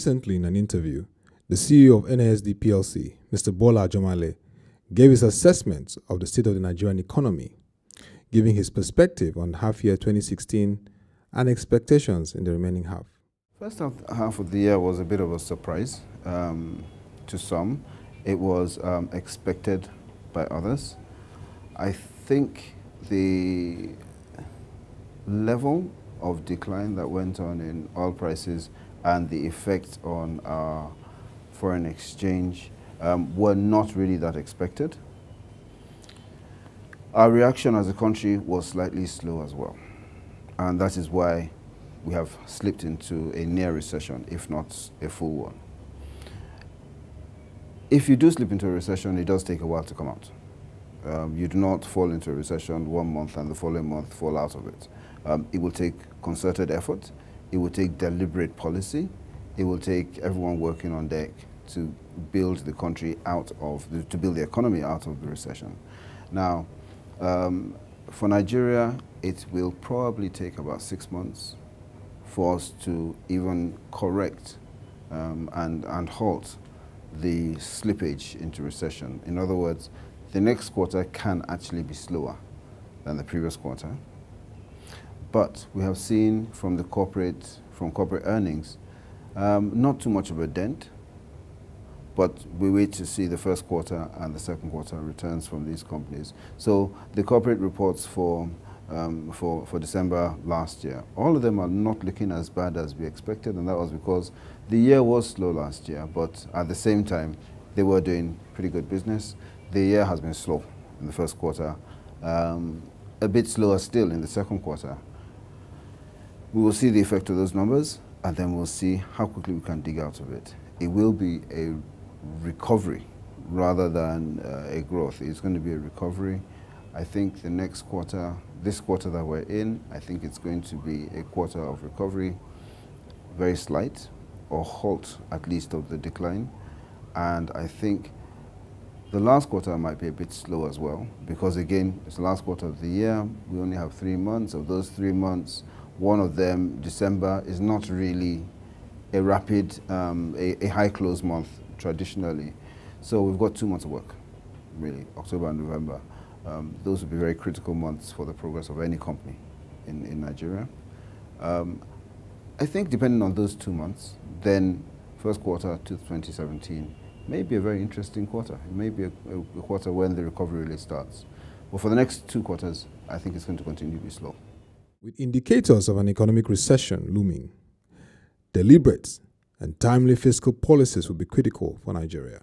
Recently, in an interview, the CEO of NASD PLC, Mr. Bola Ajomale, gave his assessment of the state of the Nigerian economy, giving his perspective on half-year 2016 and expectations in the remaining half. First half of the year was a bit of a surprise to some. It was expected by others. I think the level of decline that went on in oil prices and the effect on our foreign exchange were not really that expected. Our reaction as a country was slightly slow as well, and that is why we have slipped into a near recession, if not a full one. If you do slip into a recession, it does take a while to come out. You do not fall into a recession one month and the following month fall out of it. It will take concerted effort. It will take deliberate policy. It will take everyone working on deck to build the country to build the economy out of the recession. Now, for Nigeria, it will probably take about 6 months for us to even correct and halt the slippage into recession. In other words, the next quarter can actually be slower than the previous quarter. But we have seen from corporate earnings, not too much of a dent, but we wait to see the first quarter and the second quarter returns from these companies. So the corporate reports for December last year, all of them are not looking as bad as we expected, and that was because the year was slow last year, but at the same time, they were doing pretty good business. The year has been slow in the first quarter, a bit slower still in the second quarter. We will see the effect of those numbers, and then we'll see how quickly we can dig out of it. It will be a recovery rather than a growth. It's going to be a recovery. I think the next quarter, this quarter that we're in, I think it's going to be a quarter of recovery, very slight, or halt at least of the decline. And I think the last quarter might be a bit slow as well, because again, it's the last quarter of the year. We only have 3 months. Of those 3 months, one of them, December, is not really a rapid, a high close month traditionally. So we've got 2 months of work, really, October and November. Those would be very critical months for the progress of any company in Nigeria. I think depending on those 2 months, then first quarter to 2017 may be a very interesting quarter. It may be a quarter when the recovery really starts. But for the next 2 quarters, I think it's going to continue to be slow. With indicators of an economic recession looming, deliberate and timely fiscal policies will be critical for Nigeria.